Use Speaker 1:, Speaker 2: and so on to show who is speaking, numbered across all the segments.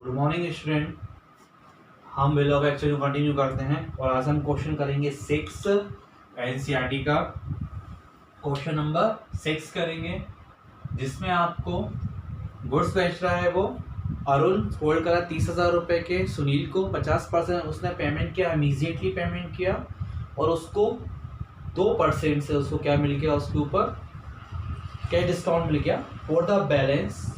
Speaker 1: Good morning student. हम vlog exercise को continue करते हैं और आज हम क्वेश्चन करेंगे 6 एनसीईआरटी का क्वेश्चन नंबर 6 करेंगे, जिसमें आपको गुड्स बेच रहा है वो अरुण, होल्ड करा 30,000 रुपए के सुनील को 50% उसने पेमेंट किया, इमीजिएटली पेमेंट किया और उसको 2% से उसको क्या मिल गया, उसके ऊपर क्या डिस्काउंट मिल गया फॉर द बैलेंस।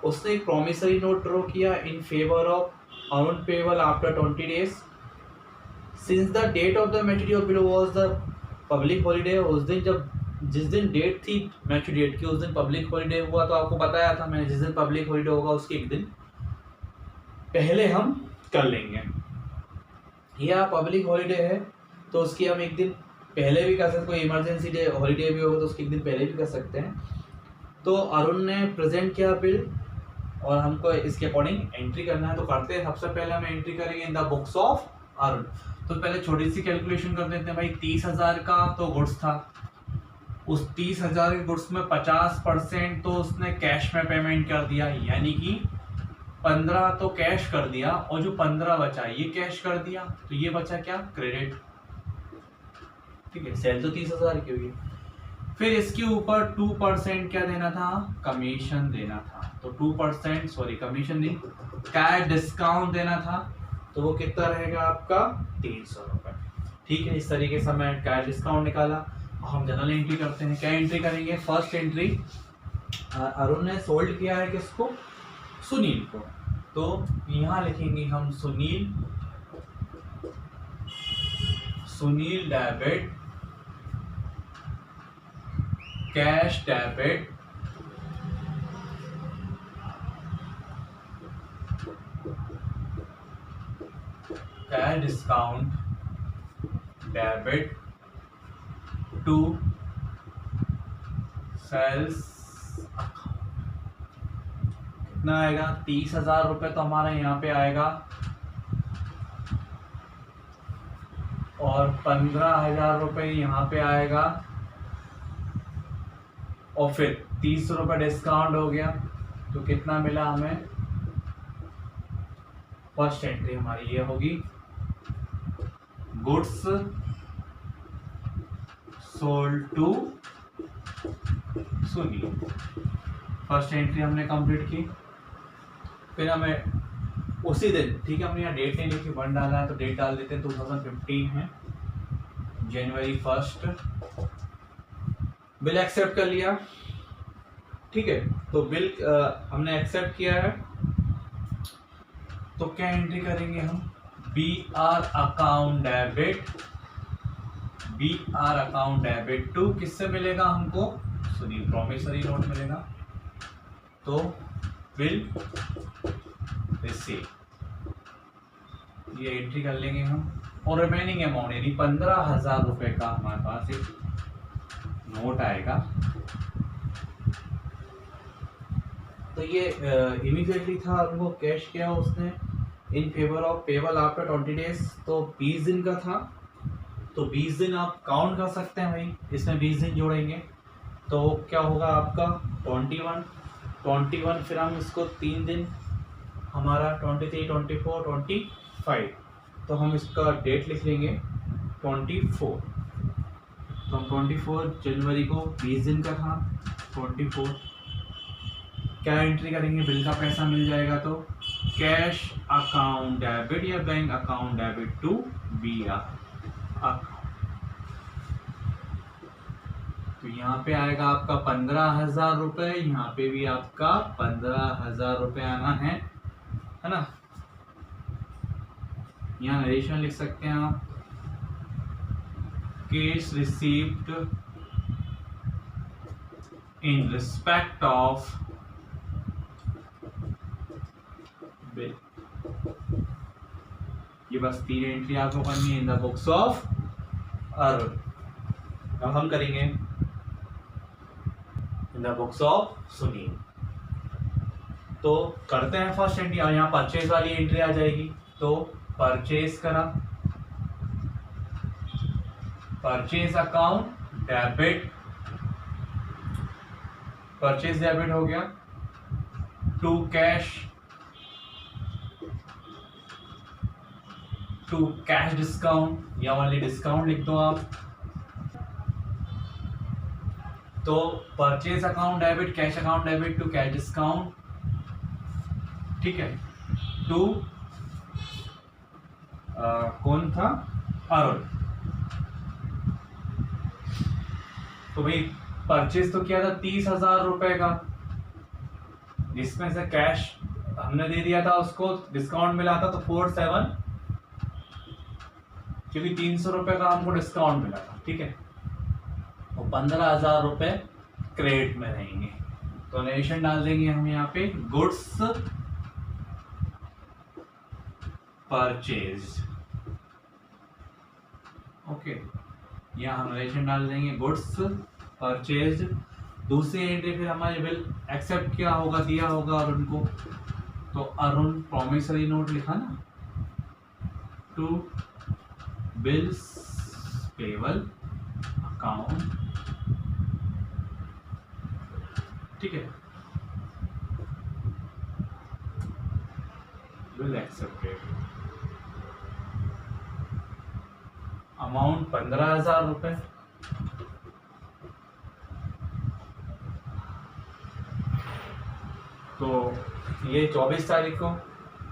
Speaker 1: उसने एक प्रॉमिसरी नोट ड्रॉ किया in favour of Arun payable after 20 days since the date of the maturity of bill was the public holiday. उस दिन जिस दिन डेट थी मैच्योरिटी डेट की, उस दिन पब्लिक हॉलीडे हुआ। तो आपको बताया था मैंने, जिस दिन पब्लिक हॉलीडे होगा उसके एक दिन पहले हम कर लेंगे। या पब्लिक हॉलीडे है तो उसकी हम एक दिन पहले भी कर सकते, कोई इमरजेंसी डे हॉलीडे भी होगा तो उसके एक दिन पहले भी कर सकते हैं। तो अरुण ने प्रेजेंट किया बिल और हमको इसके अकॉर्डिंग एंट्री करना है। तो करते हैं, सबसे पहले हम एंट्री करेंगे in the books of Arun. तो पहले छोटी सी कैलकुलेशन कर देते हैं भाई। 30,000 का तो गुड्स था, उस 30,000 के गुड्स में 50% तो उसने कैश में पेमेंट कर दिया, यानी कि 15 तो कैश कर दिया और जो 15 बचा ये कैश कर दिया, तो ये बचा क्या, क्रेडिट। ठीक है, सेल तो 30,000 की हुई। फिर इसके ऊपर 2% क्या देना था, कमीशन देना था। तो 2% सॉरी कमीशन नहीं, क्या डिस्काउंट देना था। तो वो कितना रहेगा आपका 300 रुपए। ठीक है, इस तरीके से मैं क्या डिस्काउंट निकाला। हम जनरल एंट्री करते हैं। क्या एंट्री करेंगे, फर्स्ट एंट्री अरुण ने सोल्ड किया है किसको, सुनील को। तो यहाँ लिखेंगे हम Sunil debit, cash debit, cash discount debit to sales. कितना आएगा, 30,000 रुपए तो हमारा यहाँ पे आएगा और 15,000 रुपए यहाँ पे आएगा और फिर 30 रुपए डिस्काउंट हो गया। तो कितना मिला हमें, फर्स्ट एंट्री हमारी ये होगी, goods sold to Sunil. First entry हमने कंप्लीट की। फिर हमें उसी दिन, ठीक है, हमने यहाँ डेट नहीं लिखी, 1 डाला है तो डेट डाल देते हैं, 2015 है, जनवरी 1 बिल एक्सेप्ट कर लिया। ठीक है, तो बिल हमने एक्सेप्ट किया है। तो क्या एंट्री करेंगे हम, BR अकाउंट डेबिट टू किससे मिलेगा हमको, सुनील, प्रॉमिसरी नोट मिलेगा। तो बिल रिसीव, ये एंट्री कर लेंगे हम। और रिमेनिंग अमाउंट यानी 15,000 रुपए का हमारे पास एक नोट आएगा। तो ये इमीडिएटली था, उनको कैश किया उसने इन favour of payable after 20 days। तो 20 दिन का था, तो 20 दिन आप काउंट कर सकते हैं भाई, इसमें 20 दिन जोड़ेंगे तो क्या होगा आपका 21। फिर हम इसको 3 दिन हमारा 23, 24, 25, तो हम इसका डेट लिख लेंगे 24। तो हम 24 जनवरी को 20 दिन का था, 24 क्या एंट्री करेंगे, बिल का पैसा मिल जाएगा। तो कैश अकाउंट डेबिट या bank account debit to BR account. तो यहाँ पे आएगा आपका 15,000 रुपए, यहाँ पे भी आपका 15,000 रुपए आना है ना। यहाँ नरेशन लिख सकते हैं आप, cash received in respect of bill. ये बस 3 एंट्री आपको करनी है in the books of Arun. अब हम करेंगे in the books of Sunil. तो करते हैं फर्स्ट एंट्री, और यहाँ परचेज वाली एंट्री आ जाएगी। तो परचेज करा, purchase account debit, purchase debit हो गया to cash to cash discount या ओनली डिस्काउंट लिख दो आप। तो purchase account debit cash account debit to cash discount, ठीक है, टू कौन था, अरुण। तो भाई परचेज तो किया था 30,000 रुपए का, जिसमें से कैश हमने दे दिया था उसको, डिस्काउंट मिला था तो 47, क्योंकि 300 रुपए का हमको डिस्काउंट मिला था, ठीक है। तो 15,000 रुपए क्रेडिट में रहेंगे। तो नरेशन डाल देंगे हम यहाँ पे गुड्स परचेज, ओके, यहाँ हम नरेशन डाल देंगे गुड्स परचेज। दूसरी एंट्री फिर हमारे बिल एक्सेप्ट किया होगा, दिया होगा अरुण को, तो अरुण प्रॉमिसरी नोट लिखा ना, टू बिल्स पेबल अकाउंट, ठीक है, बिल एक्सेप्टेड, अमाउंट 15,000 रुपए। तो ये 24 तारीख को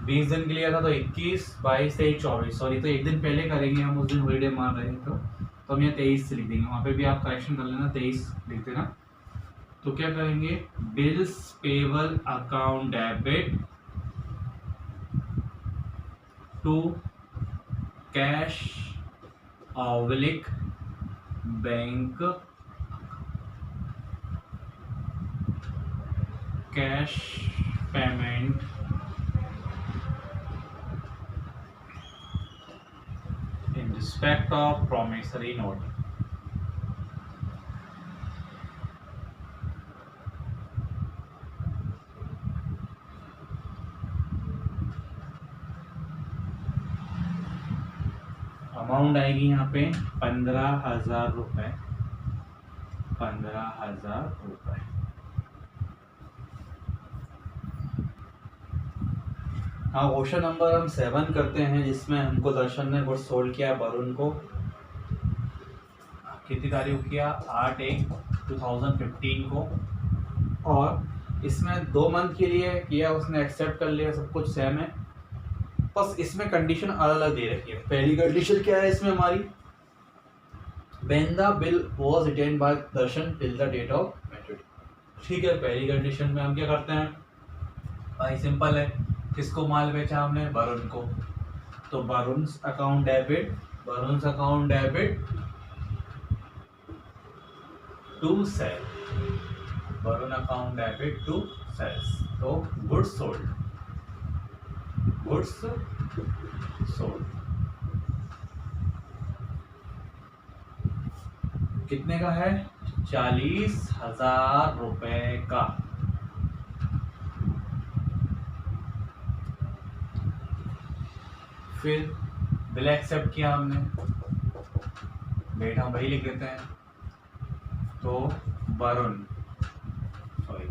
Speaker 1: 20 दिन के लिए था, तो 21, 22, 23, 24, सॉरी, तो एक दिन पहले करेंगे हम, उस दिन हॉलीडे मार रहे हैं, तो हम यहाँ 23 से लिख देंगे, वहाँ पे भी आप करेक्शन कर लेना, 23 लिख देना। तो क्या करेंगे, bills payable account debit to cash oblique bank cash payment in respect of promissory note। Amount आएगी यहाँ पे 15,000 रुपए, 15,000 रुपए। हाँ, क्वेश्चन नंबर हम 7 करते हैं, जिसमें हमको दर्शन ने गुड्स सोल्ड किया वरुण को, कितनी तारीख को किया, 8/1/2015 को, और इसमें 2 मंथ के लिए किया, उसने एक्सेप्ट कर लिया, सब कुछ सेम है, बस इसमें कंडीशन अलग अलग दे रखी है। पहली कंडीशन क्या है इसमें हमारी, when the bill was retained by Darshan till the date of maturity, ठीक है। पहली कंडीशन में हम क्या करते हैं भाई, सिंपल है, किसको माल बेचा हमने, वरुण को, तो Varun's account debit to sale, Varun account debit to sales, तो गुड्स सोल्ड कितने का है, 40,000 रुपए का। फिर बिल एक्सेप्ट किया हमने, डेट हम वही लिख देते हैं, तो वरुण, सॉरी,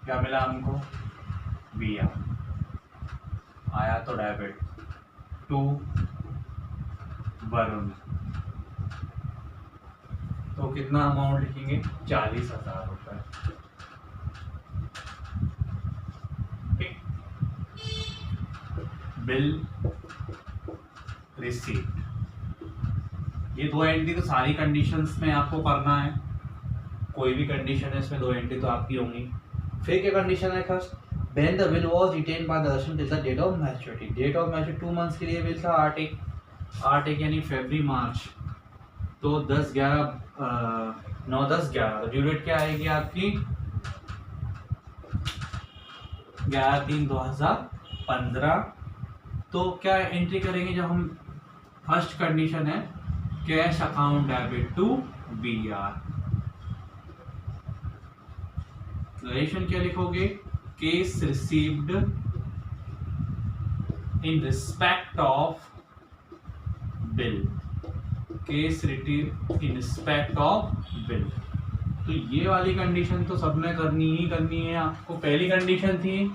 Speaker 1: क्या मिला हमको, बिया आया, तो डेबिट टू वरुण, तो कितना अमाउंट लिखेंगे, 40,000 रुपए, ठीक। बिल रिसीव्ड, ये 2 एंट्री तो सारी कंडीशंस में आपको करना है, कोई भी कंडीशन है इसमें 2 एंट्री तो आपकी होंगी। फिर क्या कंडीशन है, first, when the bill was retained by Darshan till the date of maturity, date of maturity 2 months के लिए बिल था, 8/1 यानी फरवरी मार्च, तो 9/10/11, तो ड्यू डेट क्या आएगी आपकी, 11/3/2015। तो क्या एंट्री करेंगे, जब हम फर्स्ट कंडीशन है cash account debit to BR, relation क्या लिखोगे, cash received in respect of bill, cash received in respect of bill. तो ये वाली कंडीशन तो सबने करनी ही करनी है आपको, पहली कंडीशन थी।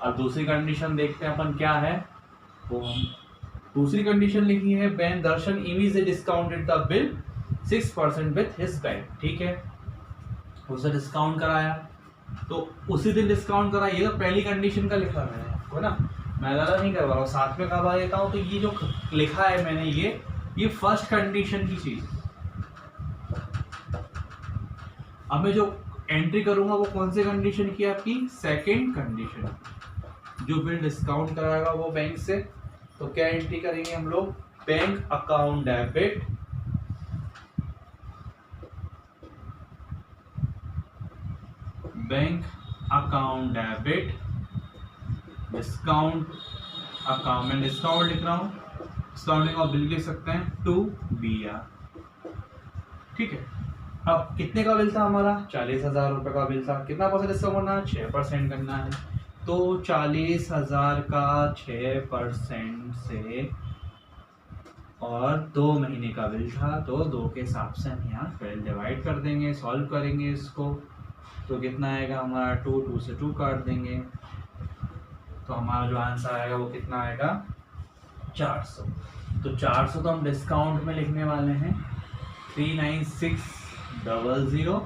Speaker 1: अब दूसरी कंडीशन देखते हैं अपन क्या है, वो हम दूसरी कंडीशन लिखी है bank Darshan immediately discounted the bill 6% with his bank, ठीक है, उसे डिस्काउंट कराया तो उसी दिन डिस्काउंट कराया। ये तो पहली कंडीशन का लिखा मैंने आपको ना, मैं ज़्यादा नहीं करवा रहा हूँ, साथ में करवा देता हूँ। तो ये जो लिखा है मैंने ये फर्स्ट कंडीशन की चीज। अब मैं जो एंट्री करूंगा वो कौन सी कंडीशन की, आपकी सेकंड कंडीशन, जो बिल डिस्काउंट कराएगा वो बैंक से। तो क्या एंट्री करेंगे हम लोग, bank account debit discount account, मैं डिस्काउंट लिख रहा हूं, डिस्काउंटिंग ऑफ बिल लिख सकते हैं टू BR, ठीक है। अब कितने का बिल था हमारा, 40,000 रुपए का बिल था, कितना परसेंट डिस्काउंट करना है, 6% करना है। तो 40,000 का 6% से, और 2 महीने का बिल था तो 2 के हिसाब से हम यहाँ फिर डिवाइड कर देंगे, सॉल्व करेंगे इसको। तो कितना आएगा हमारा, 2 से 2 काट देंगे, तो हमारा जो आंसर आएगा वो कितना आएगा, 400। तो 400 तो हम डिस्काउंट में लिखने वाले हैं 39600,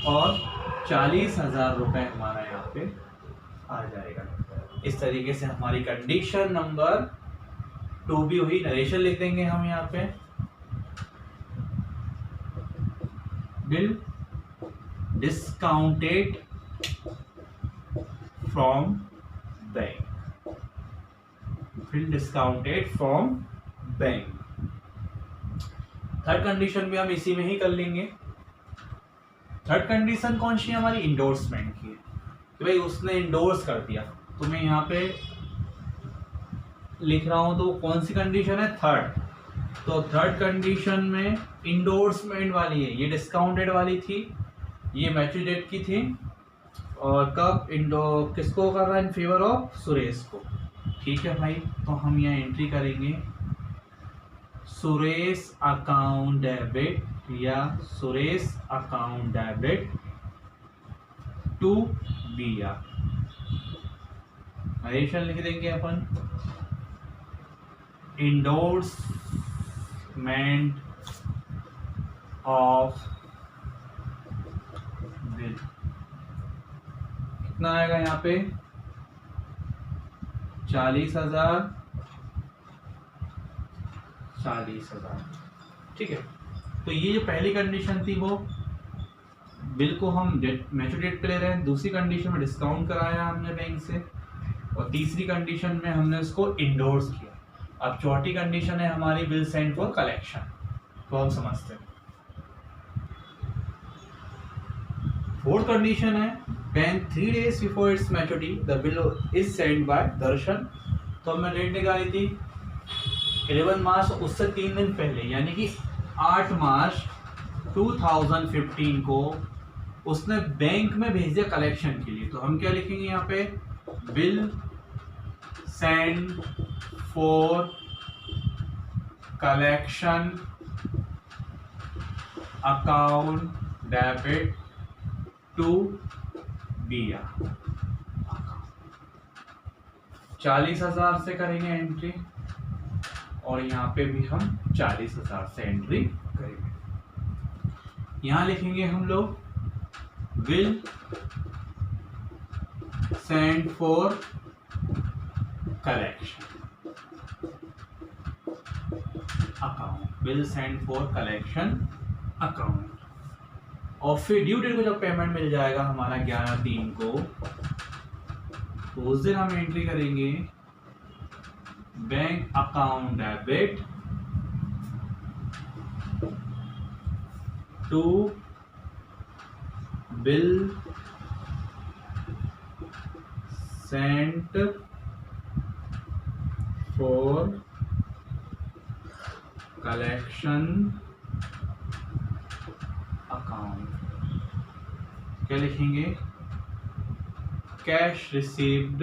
Speaker 1: और 40,000 रुपए हमारा यहाँ पे आ जाएगा। इस तरीके से हमारी कंडीशन नंबर 2 भी हुई। नरेशन लिख देंगे हम यहाँ पे, bill discounted from bank, bill discounted from bank. Third condition भी हम इसी में ही कर लेंगे। थर्ड कंडीशन कौन सी है हमारी, इंडोर्समेंट की है, कि भाई उसने इंडोर्स कर दिया। तो मैं यहाँ पे लिख रहा हूं, तो कौन सी कंडीशन है, थर्ड। तो थर्ड कंडीशन में इंडोर्समेंट वाली है, ये डिस्काउंटेड वाली थी, ये मैच्योर डेट की थी, और कब किसको कर रहा है, इन फेवर ऑफ सुरेश को, ठीक है भाई। तो हम यहाँ एंट्री करेंगे सुरेश अकाउंट डेबिट, या Suresh account debit to BR, narration लिख देंगे अपन, इंडोर्समेंट ऑफ बिल। कितना आएगा यहाँ पे, 40,000, ठीक है। तो ये जो पहली कंडीशन थी वो बिल को हम मैच्योर डेट पे ले रहे हैं, दूसरी कंडीशन में डिस्काउंट कराया हमने बैंक से, और तीसरी कंडीशन में हमने उसको इंडोर्स किया। अब चौथी कंडीशन है हमारी बिल सेंड फॉर कलेक्शन, तो हम समझते हैं। फोर्थ कंडीशन है when 3 days before its maturity the bill is sent by दर्शन। तो हमने डेट निकाली थी 11 मार्च, उससे 3 दिन पहले यानी कि 8 मार्च 2015 को उसने बैंक में भेज दिया कलेक्शन के लिए। तो हम क्या लिखेंगे यहाँ पे, bill send for collection account debit to BR। 40,000 से करेंगे एंट्री, और यहाँ पे भी हम 40,000 से एंट्री करेंगे। यहाँ लिखेंगे हम लोग will send for collection account, bill send for collection account, और फिर ड्यू डेट को जब पेमेंट मिल जाएगा हमारा 11/3 को, तो उस दिन हम एंट्री करेंगे bank account debit to bill sent for collection account. क्या लिखेंगे, cash received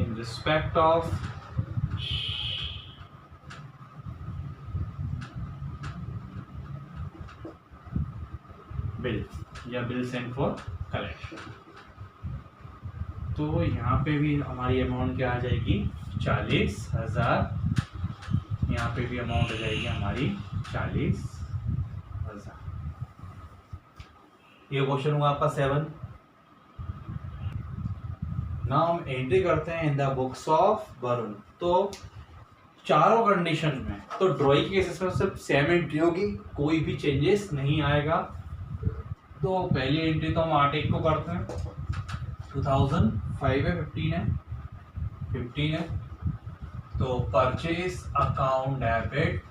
Speaker 1: in respect of bill या bill sent for collection। तो यहाँ पे भी हमारी अमाउंट क्या आ जाएगी 40,000, यहाँ पे भी अमाउंट आ जाएगी हमारी 40,000। ये क्वेश्चन हुआ आपका 7। नाउ हम एंट्री करते हैं in the books of Varun. तो चारों कंडीशन में तो ड्रॉइंग के केसेस में सिर्फ सेम एंट्री होगी, कोई भी चेंजेस नहीं आएगा। तो पहली एंट्री तो हम 8 को करते हैं, 2005 है, 15 है, 15 है। तो purchase account debit,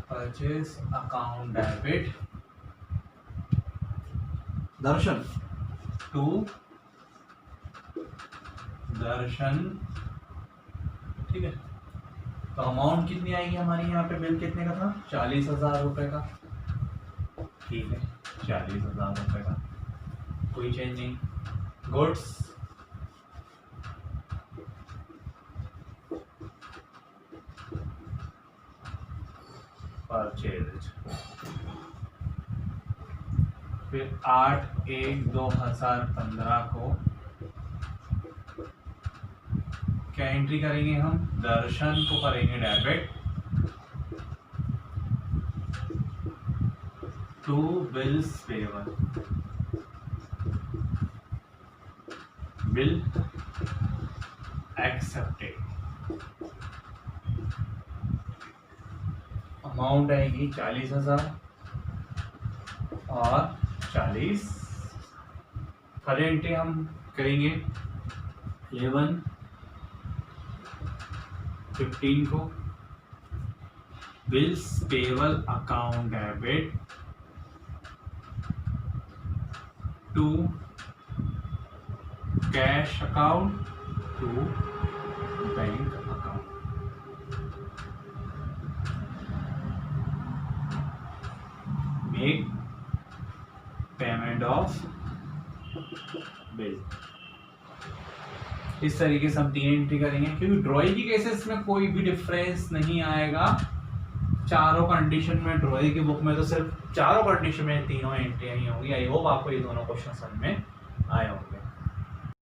Speaker 1: purchase account debit Darshan to Darshan, ठीक है। तो अमाउंट कितनी आएगी हमारी यहाँ पे, बिल कितने का था 40,000 रुपए का, ठीक है 40,000 रुपए का, कोई चेंज नहीं। गुड्स परचेज, फिर 8/1/2015 को क्या एंट्री करेंगे हम, दर्शन को करेंगे debit to bills payable, bill accepted, amount आएगी 40,000 और 40। फर्स्ट एंट्री हम करेंगे 11/15 को, bills payable account debit to cash account to bank account, make payment of bill. इस तरीके से हम 3 एंट्री करेंगे, क्योंकि ड्रॉइंग की केसेस में कोई भी डिफरेंस नहीं आएगा। चारों कंडीशन में ड्रॉइंग की बुक में तो सिर्फ चारों कंडीशन में तीनों एंट्रियां ही होंगी। आई होप आपको ये दोनों क्वेश्चन समझ में आए होंगे।